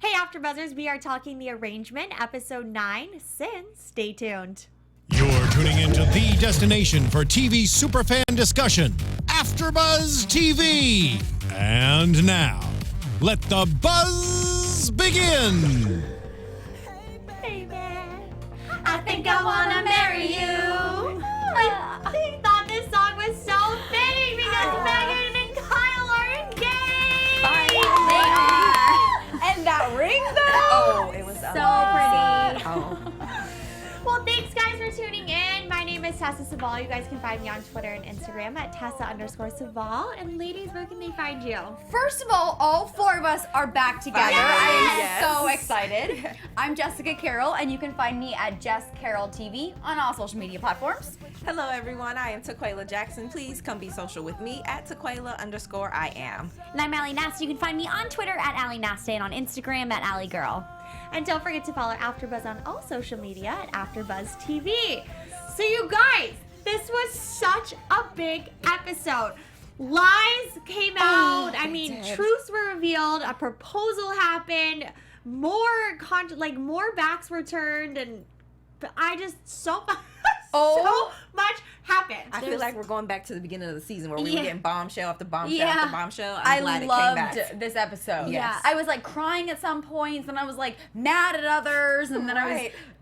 Hey, AfterBuzzers, we are talking The Arrangement, episode 9. Stay tuned. You're tuning into the destination for TV superfan discussion, AfterBuzz TV. And now, let the buzz begin. Hey, man, I think I wanna marry you. I thought this song was so fitting because Megan and Kyle are engaged. And that ring, though. Oh, it was So pretty. Oh. Well, thanks guys for tuning in. My name is Tessa Cevaal. You guys can find me on Twitter and Instagram at Tessa_Cevaal. And ladies, where can they find you? First of all 4 of us are back together. Yes. I am so excited. I'm Jessica Carroll, and you can find me at Jess Carroll TV on all social media platforms. Hello, everyone. I am Taquaila Jackson. Please come be social with me at Taquaila_I am. And I'm Allie Nasta. You can find me on Twitter at Allie Nasta and on Instagram at Allie Girl. And don't forget to follow AfterBuzz on all social media at AfterBuzz TV. So you guys, this was such a big episode. Lies came out. I mean, truths were revealed. A proposal happened. More backs were turned, and I just so much happened. I feel like we're going back to the beginning of the season where we were getting bombshell after bombshell Yeah. after bombshell. I'm glad I it came loved back. this episode. Yes. I was like crying at some points, and I was like mad at others, and then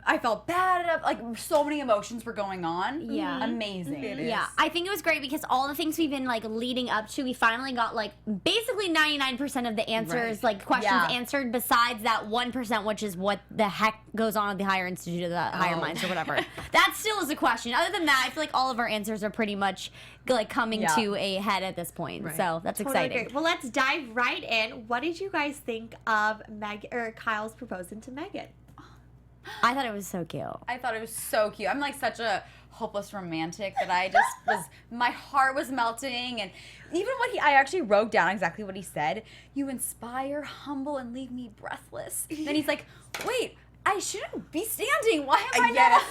I felt bad at like so many emotions were going on. Yeah. Amazing. It is. Yeah, I think it was great because all the things we've been like leading up to, we finally got like basically 99% of the answers, like questions answered, besides that 1%, which is what the heck goes on at the Higher Institute of the Higher Minds or whatever. That still is a question. Other than that, I feel like all of our answers are pretty much like coming to a head at this point. Right. So that's Totally exciting. great. Well, let's dive right in. What did you guys think of Kyle's proposing to Megan? I thought it was so cute. I thought it was so cute. I'm like such a hopeless romantic that I just was, my heart was melting. And even I actually wrote down exactly what he said. You inspire, humble, and leave me breathless. Then he's like, wait, I shouldn't be standing. Why am I not?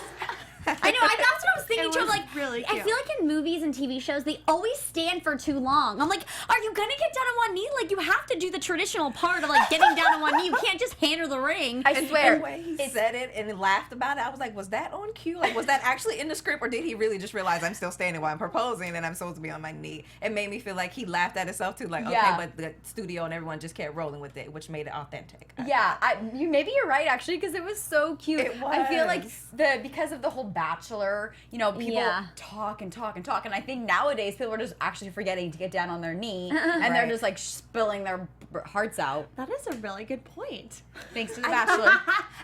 I know. That's what I was thinking too. was Like, really I cute. feel like in movies and TV shows, they always stand for too long. I'm like, are you gonna get down on one knee? Like, you have to do the traditional part of like getting down on one knee. You can't just hand her the ring. I swear. And the way he said it and he laughed about it, I was like, was that on cue? Like, was that actually in the script, or did he really just realize I'm still standing while I'm proposing and I'm supposed to be on my knee? It made me feel like he laughed at himself too, like, okay, but the studio and everyone just kept rolling with it, which made it authentic. Yeah, maybe you're right actually, because it was so cute. It I feel like was. because of the whole Bachelor, people talk and talk and talk, and I think nowadays people are just actually forgetting to get down on their knee, and they're just like spilling their hearts out. That is a really good point. Thanks to the Bachelor.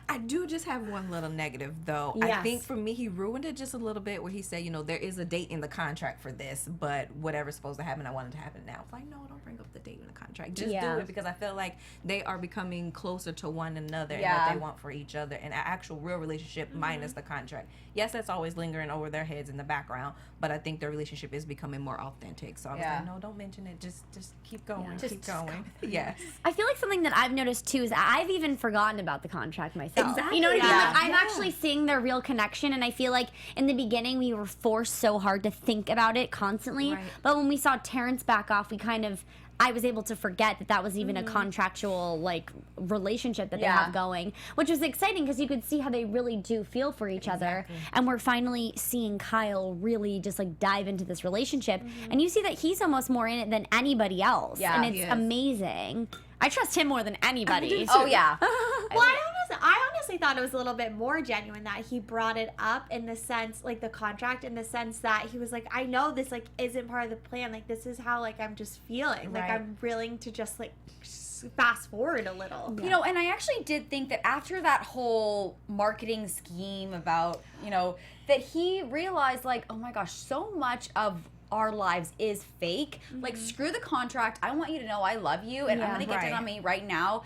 I do just have one little negative, though. Yes. I think for me, he ruined it just a little bit where he said, there is a date in the contract for this, but whatever's supposed to happen, I want it to happen now. It's like, no, don't bring up the date in the contract. Just do it, because I feel like they are becoming closer to one another and what they want for each other, and an actual real relationship minus the contract. Yes, that's always lingering over their heads in the background, but I think their relationship is becoming more authentic. So I was like, no, don't mention it. Just keep going. Keep going. Yes. I feel like something that I've noticed too is I've even forgotten about the contract myself. Exactly. You know what I mean? Yeah. Like, I'm actually seeing their real connection, and I feel like in the beginning we were forced so hard to think about it constantly. Right. But when we saw Terrence back off, I was able to forget that was even a contractual like relationship that they have going, which was exciting because you could see how they really do feel for each other, and we're finally seeing Kyle really just like dive into this relationship, and you see that he's almost more in it than anybody else, and it's amazing. I trust him more than anybody. Oh yeah. Well, I honestly thought it was a little bit more genuine that he brought it up in the sense, like the contract, in the sense that he was like, I know this like isn't part of the plan. Like, this is how like I'm just feeling. Like, I'm willing to just like fast forward a little. And I actually did think that after that whole marketing scheme about, that he realized like, oh my gosh, so much of our lives is fake. Like, screw the contract. I want you to know I love you, and I'm gonna get down on me right now,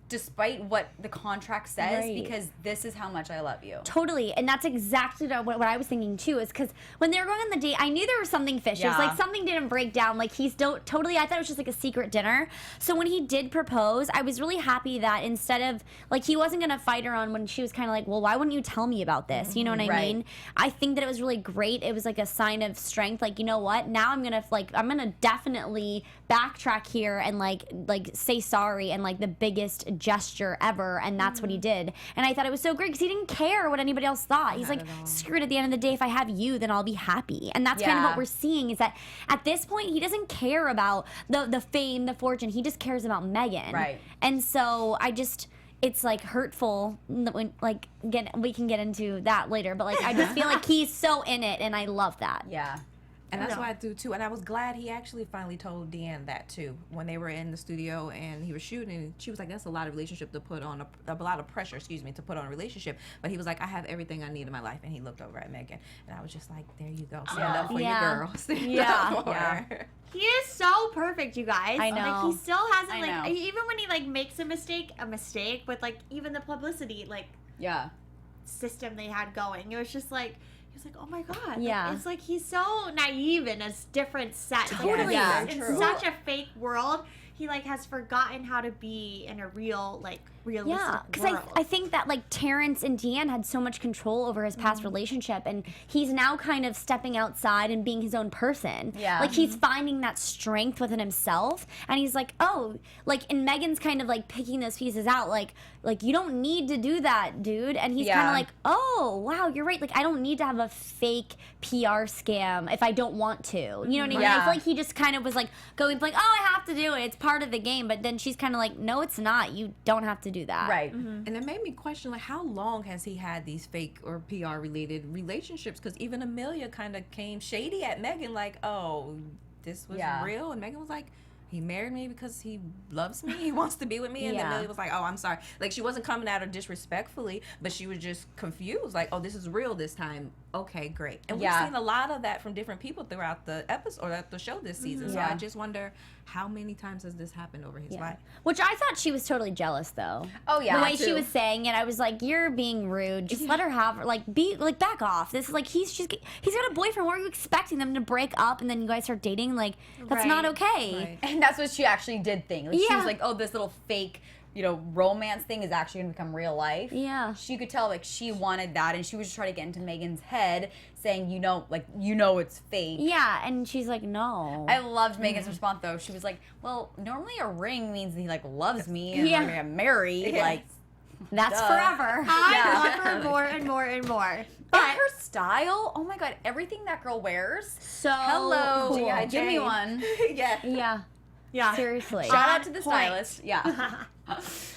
despite what the contract says, because this is how much I love you. Totally, and that's exactly what I was thinking too, is because when they were going on the date, I knew there was something fishy. It was like something didn't break down. Like, he's totally, I thought it was just like a secret dinner. So when he did propose, I was really happy that instead of, like, he wasn't going to fight her on when she was kind of like, well, why wouldn't you tell me about this? You know what I mean? I think that it was really great. It was like a sign of strength. Like, you know what? Now I'm going to definitely backtrack here and like say sorry, and like the biggest biggest gesture ever, and that's what he did. And I thought it was so great because he didn't care what anybody else thought. He's like, screw it, at the end of the day, if I have you, then I'll be happy. And that's kind of what we're seeing, is that at this point, he doesn't care about the fame, the fortune. He just cares about Megan. Right. And so it's like hurtful when we can get into that later, but like I just feel like he's so in it, and I love that. Yeah. And that's why I do too. And I was glad he actually finally told Deanne that too when they were in the studio and he was shooting. And she was like, "That's a lot of relationship to put on a lot of pressure, to put on a relationship." But he was like, "I have everything I need in my life." And he looked over at Megan, and I was just like, "There you go, stand up for your girl, stand up for her." He is so perfect, you guys. I know. Like, he still hasn't, I like, know. even when he, like, makes a mistake with, like, even the publicity, like, system they had going. It was just, like, he was like, oh, my God. Yeah. Like, it's like he's so naive in a different set. Totally. Like, Yeah. in such a fake world, he, like, has forgotten how to be in a real, like, realistic Yeah, world. because I think that like Terrence and Deanne had so much control over his past relationship, and he's now kind of stepping outside and being his own person. Yeah. Like he's finding that strength within himself, and he's like, oh, like, and Megan's kind of like picking those pieces out, like you don't need to do that, dude. And he's kind of like, oh, wow, you're right. Like I don't need to have a fake PR scam if I don't want to. You know what I mean? I feel like he just kind of was like going like, oh, I have to do it. It's part of the game. But then she's kind of like, no, it's not. You don't have to do that. Right. And it made me question, like, how long has he had these fake or PR related relationships? Because even Amelia kind of came shady at Megan, like, oh, this was real. And Megan was like, he married me because he loves me. He wants to be with me. And then Amelia was like, oh, I'm sorry. Like, she wasn't coming at her disrespectfully, but she was just confused. Like, oh, this is real this time. Okay, great. And we've seen a lot of that from different people throughout the episode or the show this season. So I just wonder, how many times has this happened over his life? Which I thought she was totally jealous, though. Oh, yeah. The way she was saying it, I was like, you're being rude. Just let her have her. Like, back off. This is like, he's got a boyfriend. What are you expecting them to break up and then you guys start dating? Like, that's not okay. Right. And that's what she actually did think. Like, she was like, oh, this little fake, romance thing is actually going to become real life. Yeah. She could tell, like, she wanted that, and she was just trying to get into Megan's head, saying, it's fake. Yeah, and she's like, no. I loved Megan's response, though. She was like, well, normally a ring means he, like, loves me, and we're going to get married. Like, that's forever. I love her more and more and more. but her style, oh my God, everything that girl wears. So Hello. cool. Yeah, give me one. Yeah. Yeah. Seriously. Shout out to the point. stylist. Yeah.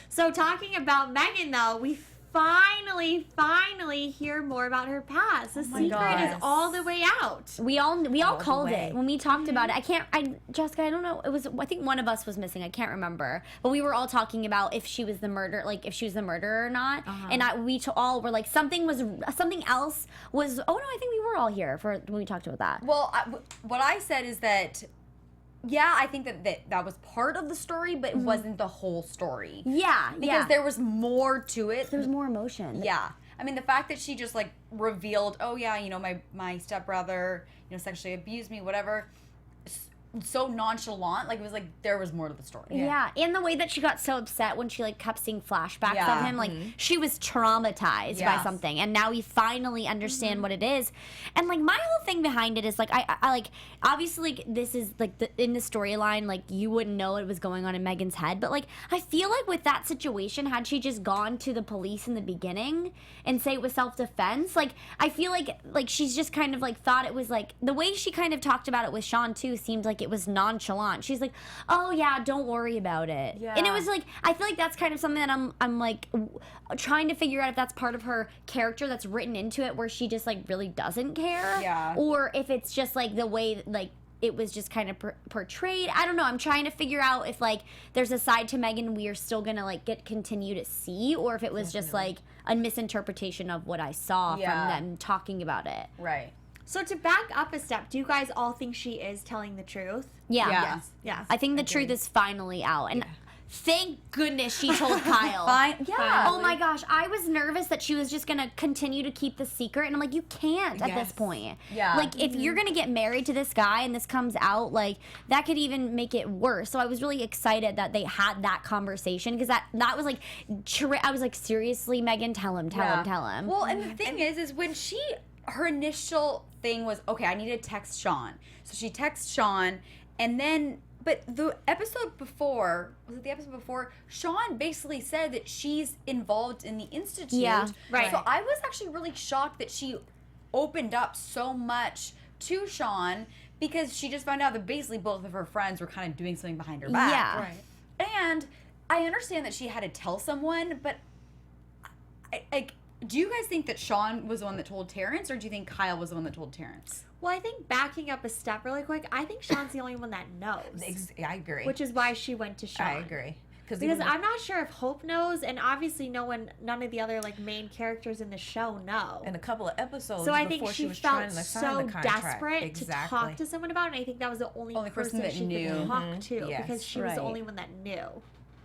So talking about Megan, though, we finally hear more about her past. The secret God. is all the way out. We all called way. it when we talked about it. Jessica, I don't know. I think one of us was missing. I can't remember. But we were all talking about if she was the murderer or not. And we all were like, something else was. Oh no, I think we were all here for when we talked about that. Well, what I said is that, I think that was part of the story, but it wasn't the whole story. Yeah, Because there was more to it. there was more emotion. Yeah. I mean, the fact that she just, like, revealed, oh, yeah, my stepbrother, sexually abused me, whatever, so nonchalant. Like, it was like there was more to the story. Yeah, and the way that she got so upset when she, like, kept seeing flashbacks of him. Like, she was traumatized by something, and now we finally understand what it is. And, like, my whole thing behind it is, like, I like, obviously, like, this is, like, in the storyline, like, you wouldn't know what was going on in Megan's head, but, like, I feel like with that situation, had she just gone to the police in the beginning and say it was self-defense, like, I feel like she's just kind of, like, thought it was, like, the way she kind of talked about it with Sean, too, seemed like it was nonchalant. She's like, oh yeah, don't worry about it. Yeah. And it was like, I feel like that's kind of something that I'm like trying to figure out if that's part of her character that's written into it, where she just like really doesn't care. Yeah. Or if it's just like the way like it was just kind of portrayed. I don't know. I'm trying to figure out if like there's a side to Megan we are still gonna like continue to see, or if it was just like a misinterpretation of what I saw from them talking about it. Right. So to back up a step, do you guys all think she is telling the truth? Yeah. Yes. I think the truth is finally out. And thank goodness she told Kyle. Yeah. Oh my gosh. I was nervous that she was just going to continue to keep the secret. And I'm like, you can't at this point. Yeah. Like, if you're going to get married to this guy and this comes out, like, that could even make it worse. So I was really excited that they had that conversation, because that was like, I was like, seriously, Megan, tell him. Well, and the thing is when her initial thing was, okay, I need to text Sean. So she texts Sean, and then But the episode before, Sean basically said that she's involved in the Institute. Yeah, right. So I was actually really shocked that she opened up so much to Sean, because she just found out that basically both of her friends were kind of doing something behind her back. Yeah. Right. And I understand that she had to tell someone, but do you guys think that Sean was the one that told Terrence, or do you think Kyle was the one that told Terrence? Well, I think backing up a step really quick, I think Sean's the only one that knows. I agree. Which is why she went to Sean. I agree. Because I'm not sure if Hope knows, and obviously none of the other like main characters in the show know. In a couple of episodes, so I think before she was felt trying to sign so the contract. desperate to talk to someone about it, and I think that was the only person that she knew. could talk to, Yes. because she was the only one that knew.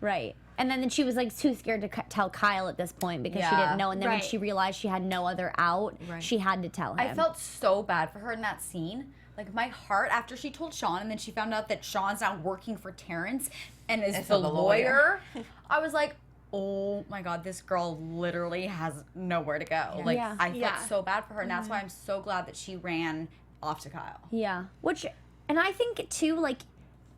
Right. And then she was like too scared to tell Kyle at this point because she didn't know. And then when she realized she had no other out, she had to tell him. I felt so bad for her in that scene. Like, my heart, after she told Sean, and then she found out that Sean's now working for Terrence and is the lawyer, I was like, oh my God, this girl literally has nowhere to go. Yeah. Like, Yeah. I felt so bad for her, and that's why I'm so glad that she ran off to Kyle. Yeah. And I think too, like,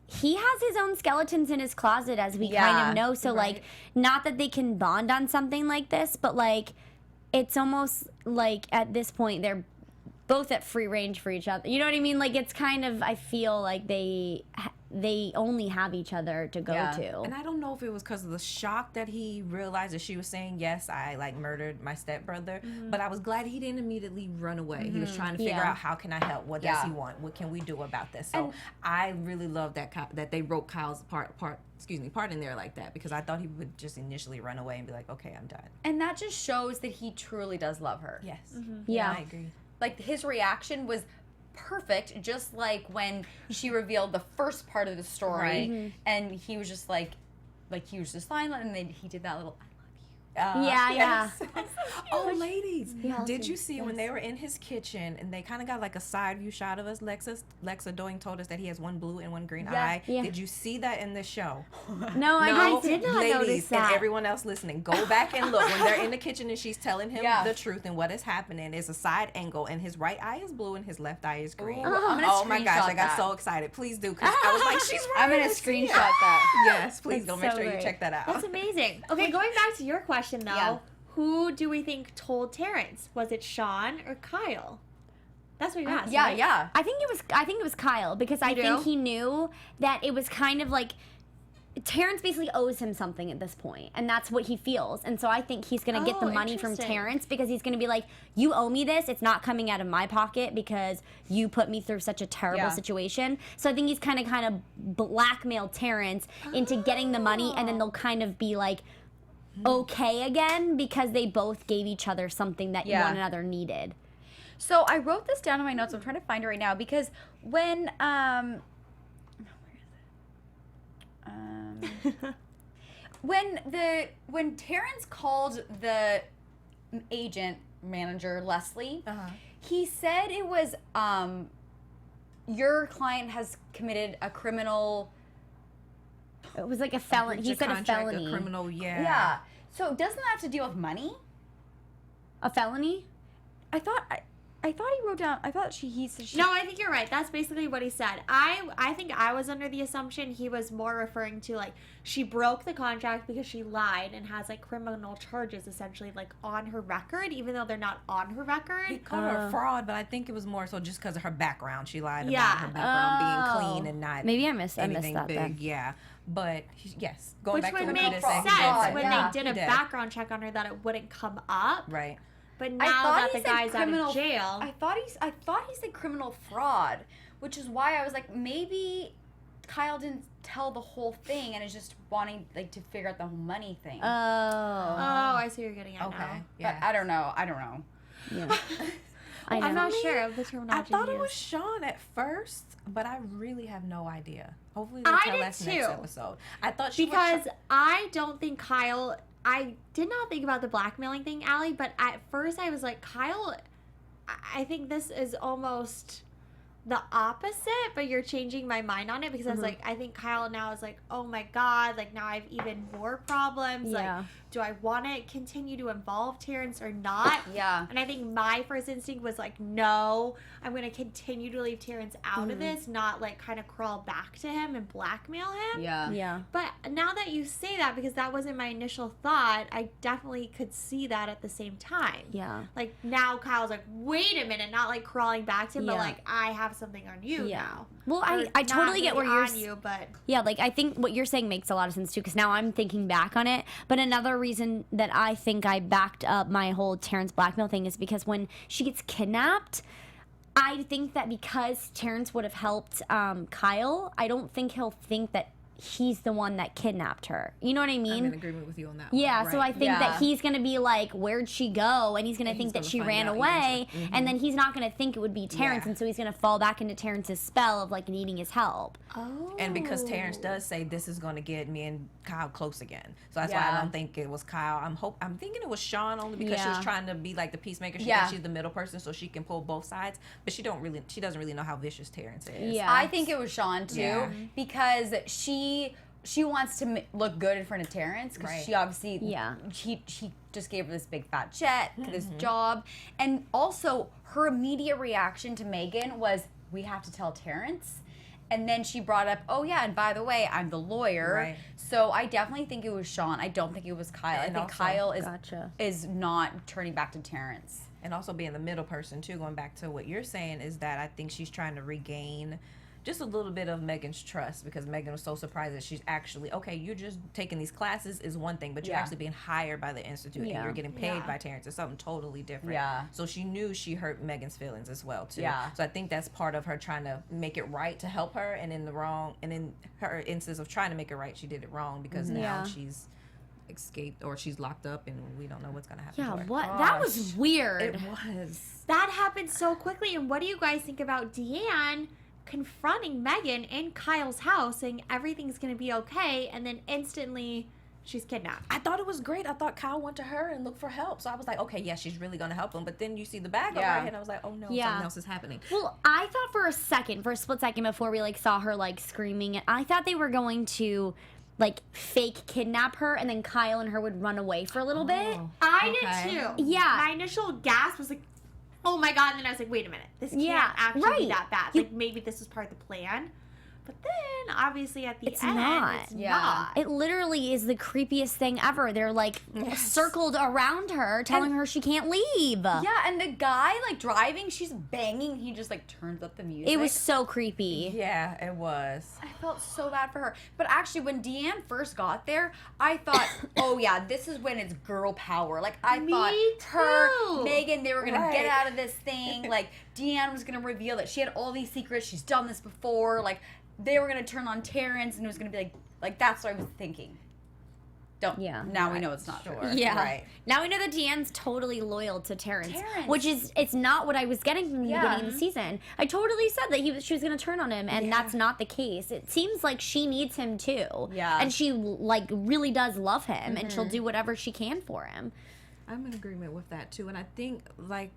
he has his own skeletons in his closet, as we kind of know. So, like, not that they can bond on something like this, but, like, it's almost like at this point they're both at free range for each other. You know what I mean? Like, it's kind of, I feel like they only have each other to go to. And I don't know if it was because of the shock that he realized that she was saying, yes, I like murdered my stepbrother, but I was glad he didn't immediately run away. He was trying to figure out, how can I help? What does he want? What can we do about this? So I really love that they wrote Kyle's part in there like that, because I thought he would just initially run away and be like, okay, I'm done. And that just shows that he truly does love her. Yes. Yeah. I agree. Like, his reaction was perfect, just like when she revealed the first part of the story, and he was just like he was just fine, and then he did that little Yeah. Oh, ladies, Yeah. did you see when they were in his kitchen and they kind of got like a side view shot of us? Lexa Doing told us that he has one blue and one green eye. Yeah. Did you see that in the show? No, I did not ladies notice that. and everyone else listening, go back and look. When they're in the kitchen and she's telling him the truth and what is happening, is a side angle, and his right eye is blue and his left eye is green. Oh my gosh, I got that. so excited. Please do, because I was like, she's right. I'm gonna screenshot that. Yes, please That's go make so sure you great. check that out. That's amazing. Okay, going back to your question though, who do we think told Terrence? Was it Sean or Kyle? That's what you asked. right? Yeah. I think it was Kyle, because I think he knew that it was kind of like Terrence basically owes him something at this point, and that's what he feels. And so I think he's going to get the money from Terrence, because he's going to be like, you owe me this. It's not coming out of my pocket because you put me through such a terrible situation. So I think he's kind of blackmail Terrence into getting the money, and then they'll kind of be like okay again, because they both gave each other something that one another needed. So I wrote this down in my notes. I'm trying to find it right now, because when when Terrence called the agent manager Leslie, he said it was your client has committed a criminal. It was like a felony. He said a felony. A criminal, Yeah. So doesn't that have to deal with money? A felony? I thought he wrote down. I thought he said. No, I think you're right. That's basically what he said. I think I was under the assumption he was more referring to, like, she broke the contract because she lied and has, like, criminal charges essentially, like, on her record, even though they're not on her record. He called her a fraud, but I think it was more so just because of her background. She lied about her background being clean and not maybe I missed anything that big. then. Yeah, but yes, going Which back to would what make you just said, sense when Yeah. they did a background check on her that it wouldn't come up. right. But I now thought that he the said guy's out of jail. I thought he said criminal fraud, which is why I was like, maybe Kyle didn't tell the whole thing and is just wanting, like, to figure out the whole money thing. Oh. I see what you're getting at Okay. now. But I don't know. Yeah. I'm not sure of the I terminology. thought he it was used. Sean at first, but I really have no idea. Hopefully they'll I tell did us next too. episode. I thought she Because I don't think Kyle. I did not think about the blackmailing thing, Allie, but at first I was like, Kyle, I think this is almost the opposite, but you're changing my mind on it, because I was like, I think Kyle now is like, oh my God, like, now I have even more problems. Yeah. Like, do I want to continue to involve Terrence or not? Yeah. And I think my first instinct was like, no, I'm going to continue to leave Terrence out of this, not like kind of crawl back to him and blackmail him. Yeah. Yeah. But now that you say that, because that wasn't my initial thought, I definitely could see that at the same time. Yeah. Like now Kyle's like, wait a minute, not like crawling back to him, but Yeah. like I have something on you Yeah. now. Well, Or I not totally get where really you're on you, but Yeah, like I think what you're saying makes a lot of sense too, because now I'm thinking back on it. But another reason that I think I backed up my whole Terrence blackmail thing is because when she gets kidnapped, I think that because Terrence would have helped Kyle, I don't think he'll think that he's the one that kidnapped her. You know what I I'm mean? in agreement with you on that. Yeah, one. so I think Yeah. that he's going to be like, where'd she go? And he's going to And think he's that gonna she find ran out away. eventually. And then he's not going to think it would be Terrence. Yeah. And so he's going to fall back into Terrence's spell of like needing his help. oh, And because Terrence does say this is going to get me and Kyle close again, so that's why Yeah. I don't think it was Kyle. I'm thinking it was Sean only because she was Yeah. trying to be like the peacemaker. She Yeah. thinks she's the middle person, so she can pull both sides. But she doesn't really know how vicious Terrence is. Yeah. I think it was Sean too, Yeah. because she wants to look good in front of Terrence, because Right. she obviously he just gave her this big fat check, this job, and also her immediate reaction to Megan was, we have to tell Terrence. And then she brought up, oh yeah, and by the way, I'm the lawyer. Right. So I definitely think it was Sean. I don't think it was Kyle. And I think also- Kyle Gotcha. is not turning back to Terrence. And also being the middle person too, going back to what you're saying, is that I think she's trying to regain just a little bit of Megan's trust, because Megan was so surprised that she's actually, okay, you're just taking these classes is one thing, but you're Yeah. actually being hired by the institute Yeah. and you're getting paid Yeah. by Terrence. It's something totally different. Yeah. So she knew she hurt Megan's feelings as well too. Yeah. So I think that's part of her trying to make it right to help her, and in her instance of trying to make it right, she did it wrong, because now Yeah. she's escaped or she's locked up and we don't know what's gonna happen Yeah, to her. what? That was Gosh. weird. It was. that happened so quickly. And what do you guys think about Deanne confronting Megan in Kyle's house, saying everything's gonna be okay, and then instantly she's kidnapped? I thought it was great. I thought Kyle went to her and looked for help. So I was like, okay, yeah, she's really gonna help him. But then you see the bag over Yeah. her head, and I was like, oh no, Yeah. something else is happening. Well, I thought for a split second before we like saw her like screaming, I thought they were going to like fake kidnap her, and then Kyle and her would run away for a little bit. I Okay. did too. Yeah. My initial gasp was like, oh my god, and then I was like, wait a minute, this can't Yeah, actually right. be that bad. You- Like maybe this was part of the plan. But then obviously at the It's end, not. it's Yeah. not. It literally is the creepiest thing ever. They're like circled around her, telling her she can't leave. Yeah, and the guy like driving, she's banging. He just like turns up the music. It was so creepy. Yeah, it was. I felt so bad for her. But actually, when Deanne first got there, I thought, oh yeah, this is when it's girl power. Like I Me thought her, too. Megan, they were gonna Right. get out of this thing. Like Deanne was gonna reveal that she had all these secrets. She's done this before. Like they were gonna turn on Terrence, and it was gonna be like that's what I was thinking. Yeah. Now we know it's not Sure. true. Yeah. Right. Now we know that Deanne's totally loyal to Terrence, Terrence. which is it's not what I was getting from the Yeah. beginning of the season. I totally said that she was going to turn on him, and Yeah. that's not the case. It seems like she needs him too. Yeah. And she like really does love him, and she'll do whatever she can for him. I'm in agreement with that too, and I think I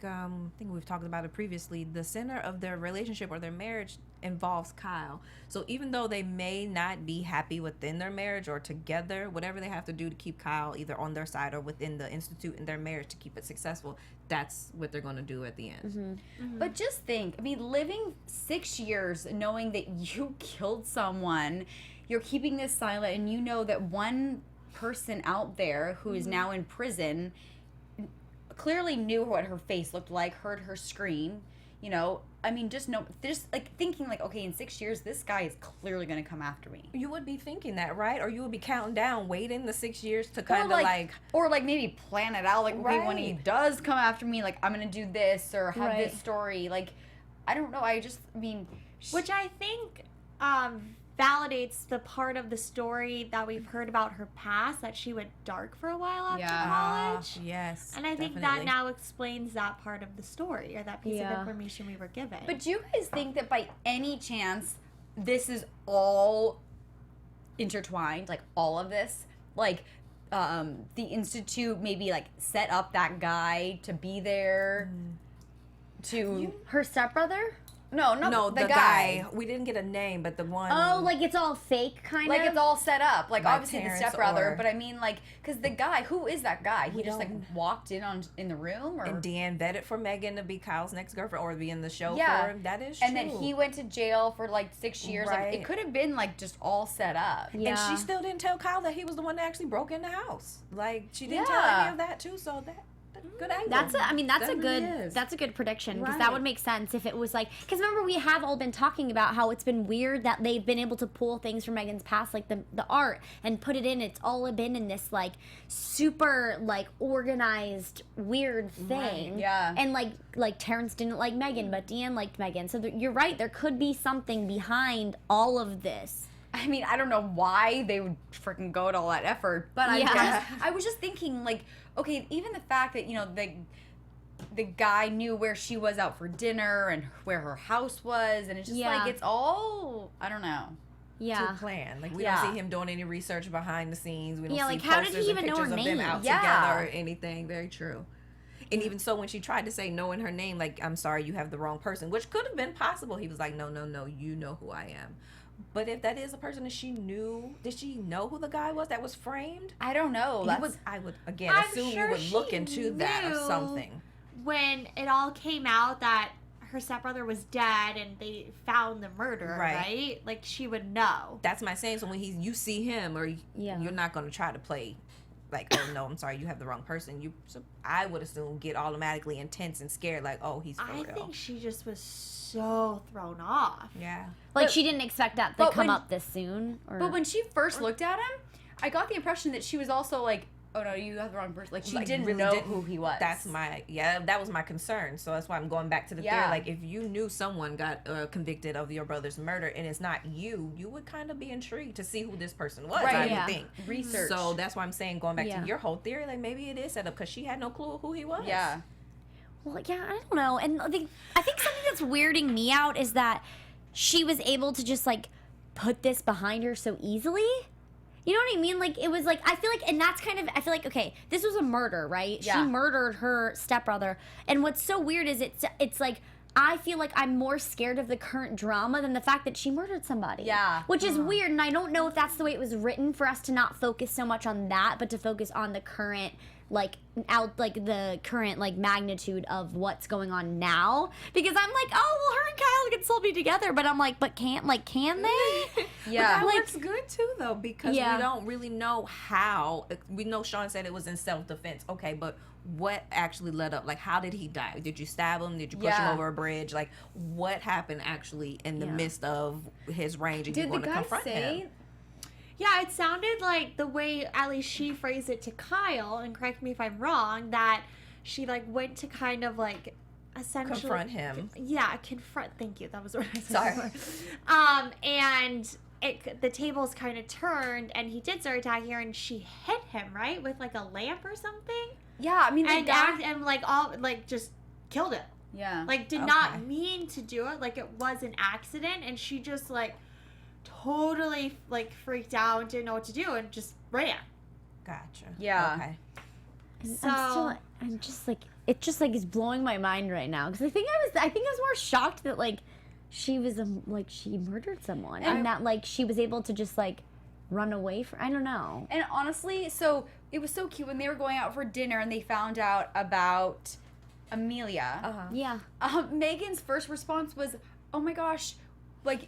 think we've talked about it previously. The center of their relationship or their marriage involves Kyle. So even though they may not be happy within their marriage or together, whatever they have to do to keep Kyle either on their side or within the institute in their marriage to keep it successful, that's what they're going to do at the end. But just think, I mean, living 6 years knowing that you killed someone, you're keeping this silent, and you know that one person out there who is now in prison clearly knew what her face looked like, heard her scream, you know. I mean, just like thinking like, okay, in 6 years, this guy is clearly going to come after me. You would be thinking that, right? Or you would be counting down, waiting the 6 years to kind of or like maybe plan it out, like, okay, when he Right. does come after me, like, I'm going to do this or have Right. this story. Like, I don't know. I mean, Which I think validates the part of the story that we've heard about her past, that she went dark for a while after Yeah. college. yes. And I think definitely. that now explains that part of the story, or that piece Yeah. of information we were given. But do you guys think that by any chance this is all intertwined, like all of this? Like the institute maybe like set up that guy to be there to Her stepbrother? No, the guy. We didn't get a name, but the one. Oh, like it's all fake, kind like of. it's all set up. Like My obviously the parents stepbrother, or- but I mean like, because the guy, who is that guy? He We just like don't- walked in the room, or And Deanne vetted for Megan to be Kyle's next girlfriend or be in the show Yeah. for him. That is and true. then he went to jail for like 6 years. Like Right. it could have been like just all set up. Yeah. And she still didn't tell Kyle that he was the one that actually broke in the house. Like she didn't tell Yeah. any of that too. So that good angle. That's That a really good is. that's a good prediction because Right. that would make sense if it was like, because remember we have all been talking about how it's been weird that they've been able to pull things from Megan's past, like the art, and put it in. It's all been in this like super like organized weird thing. Right, yeah. And like Terrence didn't like Megan, but Deanne liked Megan. So you're right. There could be something behind all of this. I mean, I don't know why they would freaking go to all that effort, but Yeah. I was just thinking, like, okay, even the fact that, you know, the guy knew where she was out for dinner and where her house was, and it's just Yeah. like, it's all, I don't know. Yeah. to plan. Like we Yeah. don't see him doing any research behind the scenes. We don't Yeah, see like, how did posters he and even know her pictures of them name? out Yeah. together or anything. Very true. And even so, when she tried to say no in her name, like, I'm sorry, you have the wrong person, which could have been possible. He was like, no, you know who I am. But if that is a person that she knew, did she know who the guy was that was framed? I don't know. He That's, was, I would, again, I'm assume sure you would look she into that or knew. something. When it all came out that her stepbrother was dead and they found the murderer, Right. right? Like she would know. That's my saying. So when you see him, or Yeah. you're not going to try to play like, oh no, I'm sorry, you have the wrong person. I would assume get automatically intense and scared, like, oh, he's for I real. think she just was so thrown off. Yeah. Like But- she didn't expect that to but come when- up this soon. Or, but when she first looked at him, I got the impression that she was also like, oh no, you have the wrong person. Like she Like, didn't really know didn't- who he was. That was my concern. So that's why I'm going back to the theory. Yeah. Like, if you knew someone got convicted of your brother's murder and it's not you, you would kind of be intrigued to see who this person was. Right, I yeah. would think. research. So that's why I'm saying, going back Yeah. to your whole theory, like maybe it is set up because she had no clue who he was. yeah. well, yeah, I don't know. And I think something that's weirding me out is that she was able to just like put this behind her so easily. You know what I mean? Like, it was like, I feel like, and that's kind of, I feel like, okay, this was a murder, right? Yeah. She murdered her stepbrother. And what's so weird is it's like, I feel like I'm more scared of the current drama than the fact that she murdered somebody. Yeah. Which is weird, and I don't know if that's the way it was written for us to not focus so much on that, but to focus on the current, the current, magnitude of what's going on now. Because I'm like, oh, well, her and Kyle can still be together, but I'm like, but can they? Yeah. That Like- works good too, though, because Yeah. we don't really know how. We know Sean said it was in self-defense. Okay, but what actually led up? Like, how did he die? Did you stab him? Did you push him Yeah. over a bridge? Like, what happened actually in the Yeah. midst of his range? And Did you the want to guy confront say? him? Yeah, it sounded like the way at least she phrased it to Kyle, and correct me if I'm wrong, that she went to kind of essentially Confront him. Yeah, confront. Thank you. That was what I said. Sorry. before. And the tables kind of turned, and he did start attacking her, and she hit him right with a lamp or something, Yeah, I mean, the and guy. just killed him. Yeah. Did Okay. not mean to do it. It was an accident, and she just totally freaked out and didn't know what to do and just ran. Gotcha. Yeah. Okay. So I'm just it just is blowing my mind right now because I think I was more shocked that she was she murdered someone and that she was able to just run away from, I don't know. And honestly, so it was so cute when they were going out for dinner and they found out about Amelia. Yeah. Megan's first response was, "Oh my gosh,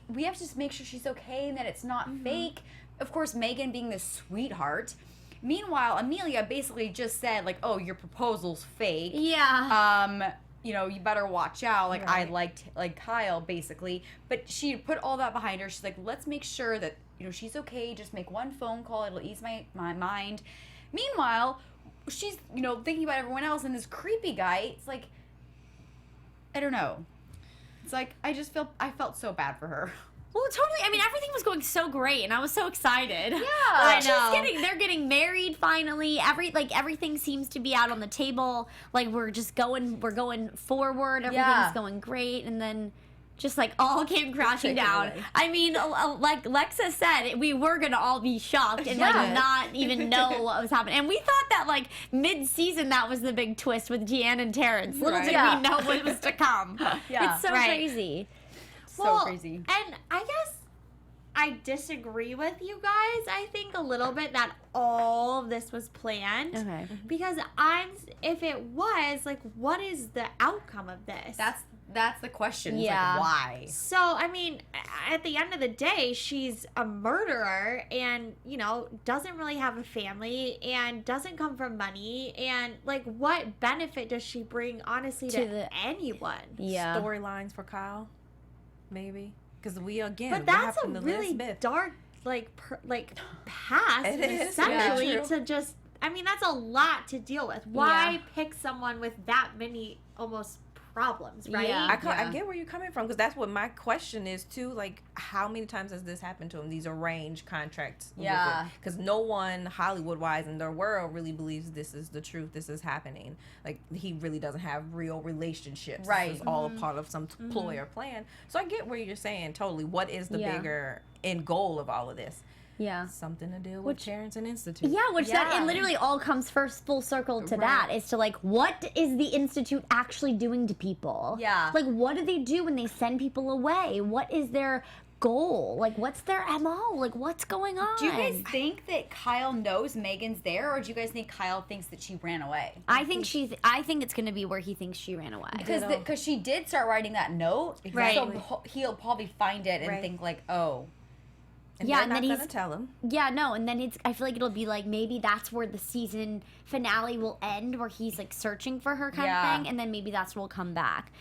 we have to just make sure she's okay and that it's not fake." Of course, Megan being the sweetheart. Meanwhile, Amelia basically just said, "Oh, your proposal's fake. Yeah. You better watch out." I Right. liked Kyle basically, but she put all that behind her. She's like, "Let's make sure that she's okay. Just make one phone call. It'll ease my mind." Meanwhile, she's thinking about everyone else, and this creepy guy. It's I don't know. It's I felt so bad for her. Well, totally. I mean, everything was going so great, and I was so excited. Yeah, I know. They're getting married finally. Everything seems to be out on the table. We're going forward. Everything's going great, and then just all came crashing Take it down. away. I mean, like Lexa said, we were gonna all be shocked and Yeah. not even know what was happening. And we thought that mid-season that was the big twist with Deanne and Terrence. Little Right. did Yeah. we know what was to come. Yeah. It's so Right. crazy. Well, crazy. And I guess I disagree with you guys. I think a little bit that all of this was planned. Okay. Because if it was, like, what is the outcome of this? That's the question. Yeah. It's like, why? So, I mean, at the end of the day, she's a murderer and, you know, doesn't really have a family and doesn't come from money. And, like, what benefit does she bring, honestly, to anyone? Yeah. Storylines for Kyle, maybe. Because we, again, But what that's a happened to really Liz Smith? dark, past, It is, essentially, yeah, true. to just, I mean, that's a lot to deal with. Why pick someone with that many almost problems, right? Yeah. I get where you're coming from, because that's what my question is too. Like, how many times has this happened to him? These arranged contracts. Yeah. Because no one Hollywood-wise in their world really believes this is the truth. This is happening. Like, he really doesn't have real relationships. Right. This is all a part of some ploy or plan. So I get where you're saying totally. What is the bigger end goal of all of this? Yeah. Something to deal with parents and institute. Yeah, which that Yeah. it literally all comes first full circle to that, is to like, what is the institute actually doing to people? Yeah. Like, what do they do when they send people away? What is their goal? Like, what's their MO? Like, what's going on? Do you guys think that Kyle knows Megan's there, or do you guys think Kyle thinks that she ran away? I think it's gonna be where he thinks she ran away. Because she did start writing that note, Exactly. so he'll probably find it and think like, oh. And Yeah, they're and not then gonna tell him. Yeah, no, and then I feel like it'll be like, maybe that's where the season finale will end, where he's like searching for her kind of thing, and then maybe that's where we'll come back.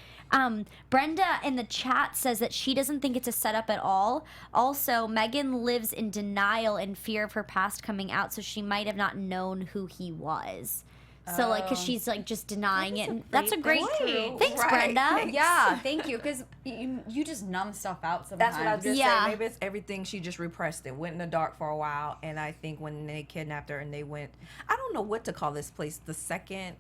Brenda in the chat says that she doesn't think it's a setup at all. Also, Megan lives in denial and fear of her past coming out, so she might have not known who he was. So, like, because she's, like, just denying it. And that's a great point. Thanks, Right. Brenda. Thanks. Yeah, thank you, because you just numb stuff out sometimes. That's what I was just Yeah. saying. Maybe it's everything she just repressed. It went in the dark for a while, and I think when they kidnapped her and they went, I don't know what to call this place, the second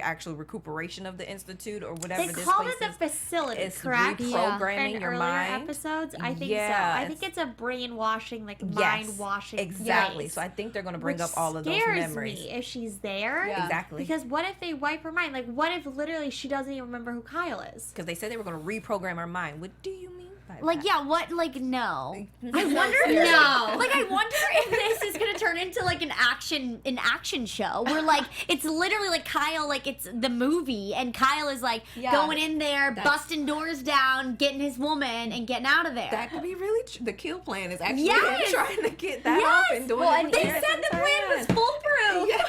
actual recuperation of the institute or whatever They this called place it the is. facility, It's correct? reprogramming In your earlier mind. episodes, I think so. Yeah, I think it's a brainwashing, like Yes, mind-washing. exactly. place, So I think they're going to bring which up all of those scares memories. me if she's there. Yeah. Exactly. Because what if they wipe her mind? Like, what if literally she doesn't even remember who Kyle is? Because they said they were going to reprogram her mind. What do you mean by Like, that? yeah, what? Like, no. I wonder No. Like, I wonder if this is gonna turn into like an action show where like it's literally like Kyle, like it's the movie, and Kyle is like going in there, busting doors down, getting his woman, and getting out of there. That could be really the kill plan is actually Yes! him trying to get that Yes! off and doing Well, it and with they Terrence said and the plan was Terrence. foolproof. Yeah.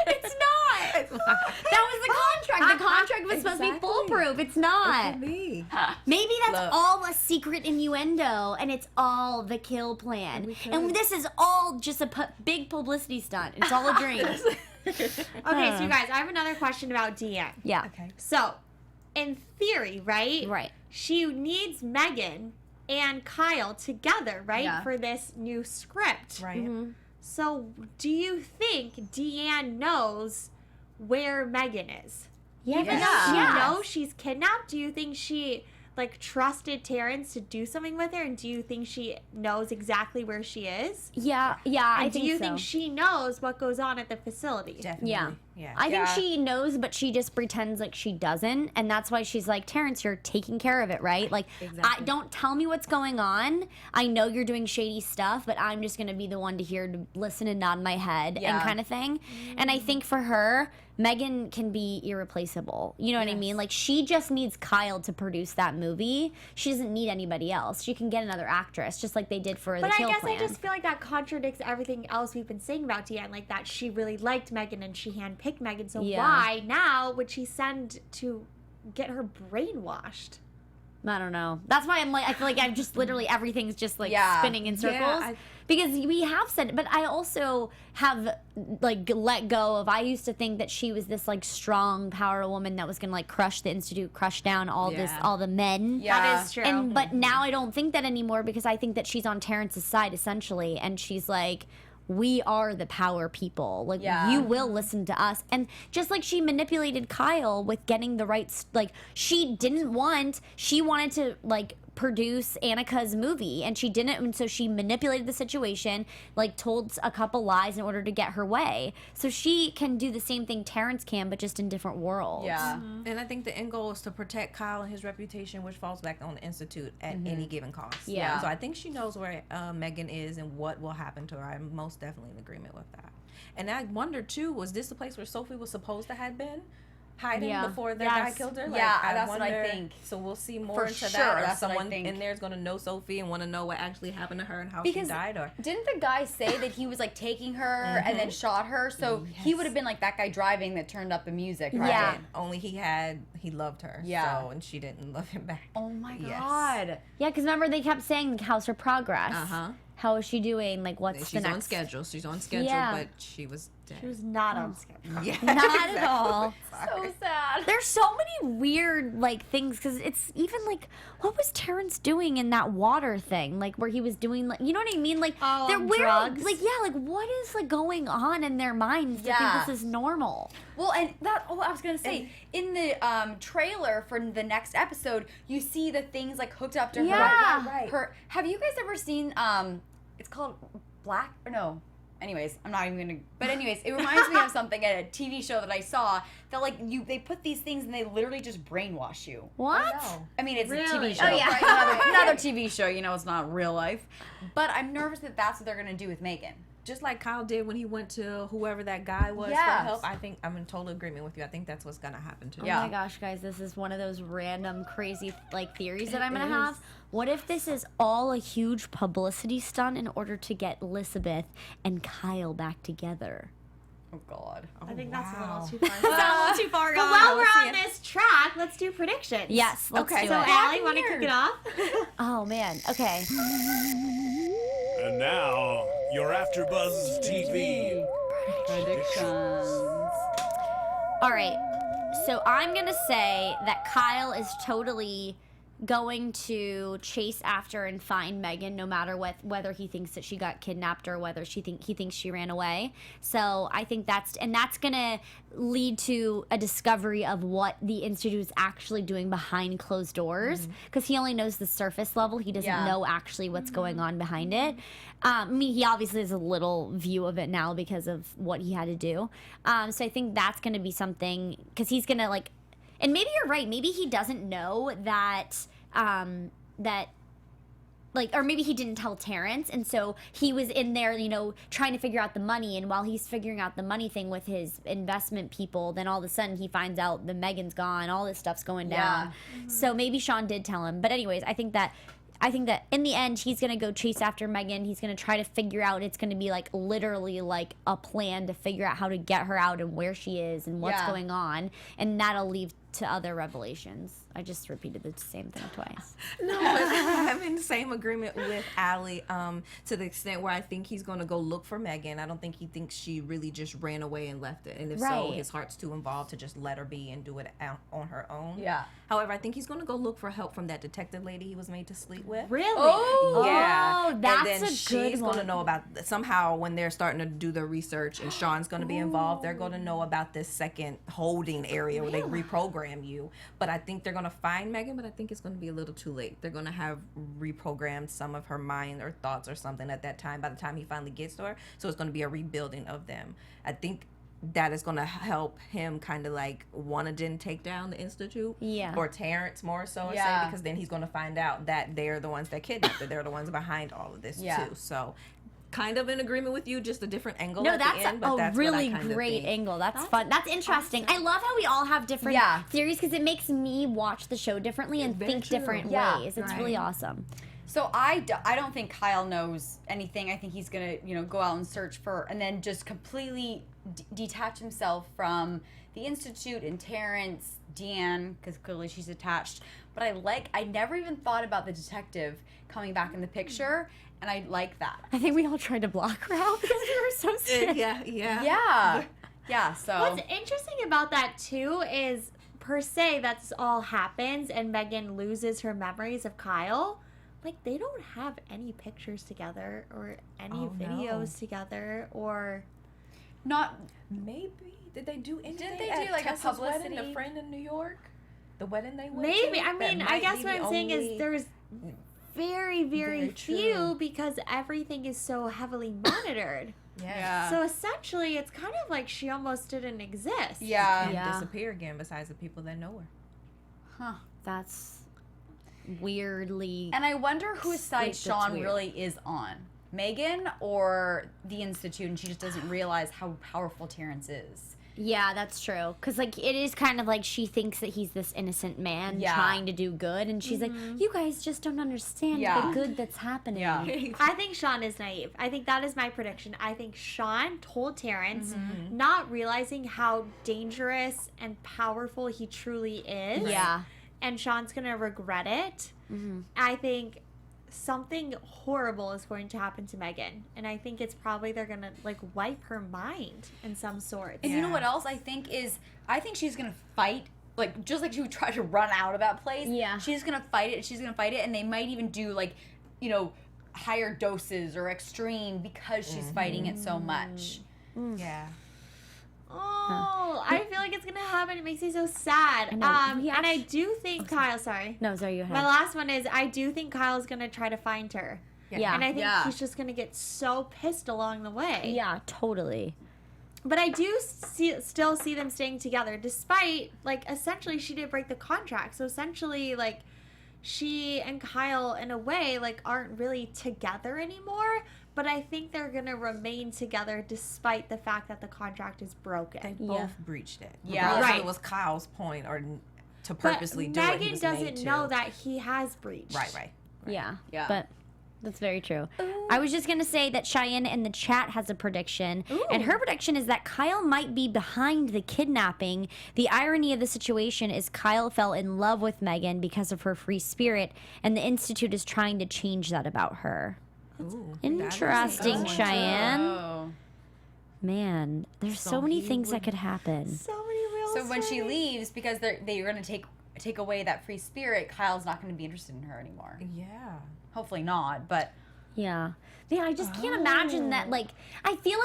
It's not. That was the contract. The contract was supposed to be Exactly. foolproof. It's not. Could be. Maybe that's Look. all a secret innuendo, and it's all the kill plan. We could. And this is all just a big publicity stunt. It's all a dream. Okay, so you guys, I have another question about Deanne. Yeah. Okay. So, in theory, right? Right. She needs Megan and Kyle together, right? Yeah. For this new script. Right. Mm-hmm. So, do you think Deanne knows where Megan is? Yeah. Even though she Yeah. knows she's kidnapped, do you think she like trusted Terrence to do something with her, and do you think she knows exactly where she is? Yeah. I And think do you so. think she knows what goes on at the facility? Definitely. Yeah. Yeah. I think Yeah. she knows, but she just pretends like she doesn't, and that's why she's like, Terrence, you're taking care of it, right? Like, don't tell me what's going on. I know you're doing shady stuff, but I'm just gonna be the one to hear to listen and nod my head and Yeah. kind of thing. And I think for her, Megan can be irreplaceable. You know what I mean? Like, she just needs Kyle to produce that movie. She doesn't need anybody else. She can get another actress, just like they did for But the I Kill guess Plan. I just feel like that contradicts everything else we've been saying about Deanne, like that she really liked Megan and she handpicked Megan. So Yeah. why now would she send to get her brainwashed? I don't know. That's why I'm like, I feel like I'm just literally everything's just like Yeah. spinning in circles. I- Because we have said, but I also have like let go of. I used to think that she was this like strong power woman that was gonna like crush the institute, crush down all the men. Yeah. That is true. And but now I don't think that anymore because I think that she's on Terrence's side essentially, and she's like, we are the power people. Like, Yeah. you will listen to us. And just like she manipulated Kyle with getting the right, like, she wanted to, like, produce Annika's movie, and she didn't, and so she manipulated the situation, like told a couple lies in order to get her way. So she can do the same thing Terrence can, but just in different worlds. Yeah. And I think the end goal is to protect Kyle and his reputation, which falls back on the Institute at any given cost. Yeah. So I think she knows where Megan is and what will happen to her. I'm most definitely in agreement with that. And I wonder too, was this the place where Sophie was supposed to have been hiding before the guy killed her? Like, yeah, that's what I think. So we'll see more For into sure, that, or that's what I someone think. in there is going to know Sophie and want to know what actually happened to her and how Because she died. Or didn't the guy say that he was like taking her and then shot her? So he would have been like that guy driving that turned up the music, right? Yeah. only he loved her. Yeah. So, and she didn't love him back. Oh my Yes. God. Yeah, because remember they kept saying, how's her progress? How is she doing? Like, what's She's the next? on schedule. She's on schedule, Yeah. but she was dead. She was not on schedule. Yeah, Not at all. So sad. There's so many weird like things because it's even like what was Terrence doing in that water thing, like where he was doing like, you know what I mean, like they're weird, drugs? like like what is like going on in their minds to think this is normal? Well, and that, I was going to say, in the trailer for the next episode, you see the things like hooked up to Yeah. her. Her. Have you guys ever seen, it's called Black, or no? Anyways, I'm not even going to, but anyways, it reminds me of something at a TV show that I saw that like they put these things and they literally just brainwash you. What? I mean, it's a Really? TV show. Oh, yeah. Right? Another TV show, you know, it's not real life. But I'm nervous that that's what they're going to do with Megan. Just like Kyle did when he went to whoever that guy was Yes. for help. I think I'm in total agreement with you. I think that's what's gonna happen too. Oh Yeah. my gosh, guys, this is one of those random crazy like theories that I'm gonna have. What if this is all a huge publicity stunt in order to get Elizabeth and Kyle back together? Oh, God. I think that's a little too far. Is that a little too far But gone? while we're on this track, let's do predictions. Yes, let's Okay. do So, it. Allie, want to kick it off? Oh man, okay. And now, your AfterBuzz TV. All right, so I'm gonna say that Kyle is totally going to chase after and find Megan, no matter whether he thinks that she got kidnapped or whether he thinks she ran away. So I think that's gonna lead to a discovery of what the Institute is actually doing behind closed doors, because he only knows the surface level. He doesn't know actually what's going on behind it. I mean, he obviously has a little view of it now because of what he had to do. So I think that's gonna be something, because he's gonna like. And maybe you're right. Maybe he doesn't know that, or maybe he didn't tell Terrence, and so he was in there, you know, trying to figure out the money. And while he's figuring out the money thing with his investment people, then all of a sudden he finds out the Megan's gone, all this stuff's going down. So maybe Sean did tell him. But anyways, I think that in the end, he's going to go chase after Megan. He's going to try to figure out, it's going to be like literally like a plan to figure out how to get her out and where she is and what's going on. And that'll lead to other revelations. I just repeated the same thing twice. No, but I'm in the same agreement with Allie, to the extent where I think he's going to go look for Megan. I don't think he thinks she really just ran away and left it. And if so, his heart's too involved to just let her be and do it on her own. Yeah. However, I think he's going to go look for help from that detective lady he was made to sleep with. Really? Oh! Yeah. Oh, that's and then a she's good going to one. know about, somehow when they're starting to do their research and Sean's going to be involved, they're going to know about this second holding area where they reprogram you. But I think they're going to find Megan, but I think it's going to be a little too late. They're going to have reprogrammed some of her mind or thoughts or something at that time by the time he finally gets to her. So it's going to be a rebuilding of them. I think that is going to help him kind of like want to then take down the Institute. Yeah. Or Terrence more so, Yeah. say, because then he's going to find out that they're the ones that kidnapped her. They're the ones behind all of this too. So kind of in agreement with you, just a different angle No, at that's the end, but a that's really what I kind great of think. angle. That's fun. That's interesting. I love how we all have different theories, because it makes me watch the show differently and Very think true. different Yeah. ways. It's really awesome. So I don't think Kyle knows anything. I think he's going to, go out and search for, and then just completely detach himself from the Institute and Terrence, Deanne, because clearly she's attached. But I never even thought about the detective coming back in the picture, and I like that. I think we all tried to block her out because we were so scared. Yeah, so. What's interesting about that, too, is per se that's all happens and Megan loses her memories of Kyle. Like, they don't have any pictures together or any videos together or... Not... Maybe. Did they do anything? Didn't they at do, like, a Tessa's wedding, publicity? the friend in New York? The wedding they went Maybe. to? I mean, That I might guess be what the I'm saying is only- there's very, very Very few true. because everything is so heavily monitored. Yeah. So essentially, it's kind of like she almost didn't exist. Yeah. And Yeah. disappear again besides the people that know her. Huh. That's weirdly. And I wonder whose side That's Sean weird. really is on. Megan or the Institute, and she just doesn't realize how powerful Terrence is. Yeah, that's true. Because, like, it is kind of like she thinks that he's this innocent man Yeah. trying to do good. And she's like, you guys just don't understand Yeah. the good that's happening. Yeah. I think Sean is naive. I think that is my prediction. I think Sean told Terrence, not realizing how dangerous and powerful he truly is. Yeah. And Sean's going to regret it. I think something horrible is going to happen to Megan. And I think it's probably they're going to, like, wipe her mind in some sort. And you know what else I think is, I think she's gonna fight, like, just like she would try to run out of that place. Yeah. She's gonna fight it, and they might even do, like, you know, higher doses or extreme because she's fighting it so much. Yeah. Oh, I feel like it's going to happen. It makes me so sad. I know. We And I actu- do think, Kyle, sorry. No, sorry, you My ahead. last one is I do think Kyle's going to try to find her. Yeah. And I think Yeah. he's just going to get so pissed along the way. Yeah, totally. But I do still see them staying together despite, like, essentially she did break the contract. So essentially, like, she and Kyle, in a way, like, aren't really together anymore. But I think they're going to remain together despite the fact that the contract is broken. They both breached it. Yeah. Regardless if Right. it was Kyle's point or to But purposely do it. He Megan was made doesn't to. know that he has breached. Right. Yeah. Yeah. But that's very true. I was just going to say that Cheyenne in the chat has a prediction. And her prediction is that Kyle might be behind the kidnapping. The irony of the situation is Kyle fell in love with Megan because of her free spirit, and the Institute is trying to change that about her. Ooh, Interesting, that is- Cheyenne. Oh. Man, there's so So many he things that would- could happen. So many real So when she stories. leaves, because they're going to take away that free spirit, Kyle's not going to be interested in her anymore. Yeah. Hopefully not, but Yeah. Man, I just can't imagine that. Like, I feel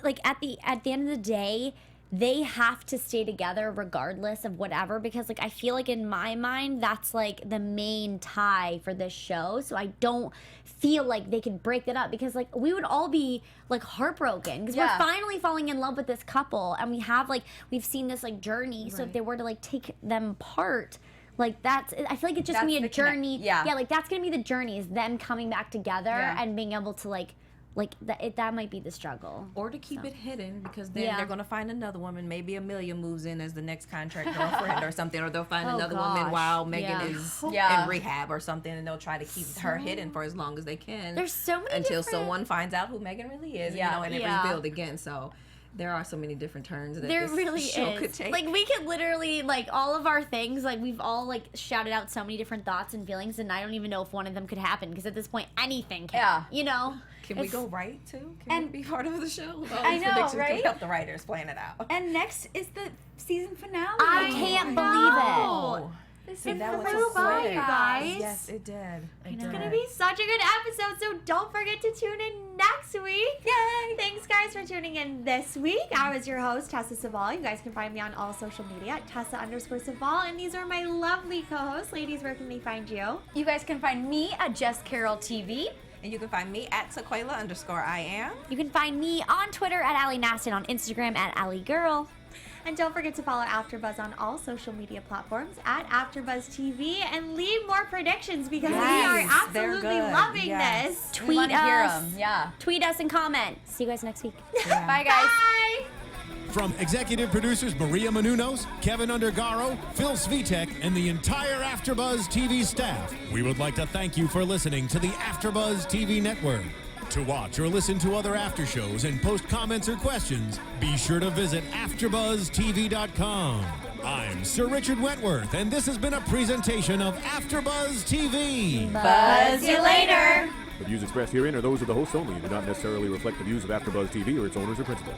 like at the end of the day, they have to stay together regardless of whatever, because like I feel like in my mind that's like the main tie for this show. So I don't feel like they could break that up, because like we would all be like heartbroken because Yeah. we're finally falling in love with this couple, and we've seen this like journey. So if Right. they were to like take them apart, like I feel like it's just gonna be a That's the journey. yeah. Yeah, like that's gonna be the journey, is them coming back together Yeah. and being able to like that might be the struggle. Or to keep it hidden, because then Yeah. they're going to find another woman. Maybe Amelia moves in as the next contract girlfriend or something, or they'll find Oh, another gosh. woman while Megan Yeah. is Yeah. in rehab or something, and they'll try to keep her hidden for as long as they can. There's so many until different- someone finds out who Megan really is, Yeah. and it Yeah. revealed again. So there are so many different turns that There this really show is. could take. Like we could literally like all of our things, like we've all like shouted out so many different thoughts and feelings, and I don't even know if one of them could happen, because at this point anything can. Yeah. You know? Can we go right too? Can we be part of the show? All I these know, predictions right? Can help the writers plan it out. And next is the season finale. I can't believe it. Oh, It that was flew so by, quick. you guys. Yes, it did. It's gonna be such a good episode, so don't forget to tune in next week. Yay! Thanks, guys, for tuning in this week. I was your host, Tessa Cevaal. You guys can find me on all social media at Tessa_Cevaal, and these are my lovely co-hosts. Ladies, where can they find you? You guys can find me at Just Carroll TV. And you can find me at Taquaila_IAM. You can find me on Twitter at Ali Nasta and on Instagram at Ali Girl. And don't forget to follow AfterBuzz on all social media platforms at AfterBuzz TV, and leave more predictions, because we are Yes, they're absolutely good. loving Yes. this. We Tweet want to hear us. 'em. Yeah. Tweet us and comment. See you guys next week. Bye, guys. Bye! From executive producers Maria Menounos, Kevin Undergaro, Phil Svitek, and the entire AfterBuzz TV staff, we would like to thank you for listening to the AfterBuzz TV network. To watch or listen to other after shows and post comments or questions, be sure to visit AfterBuzzTV.com. I'm Sir Richard Wentworth, and this has been a presentation of AfterBuzz TV. Buzz you later. The views expressed herein are those of the hosts only and do not necessarily reflect the views of AfterBuzz TV or its owners or principals.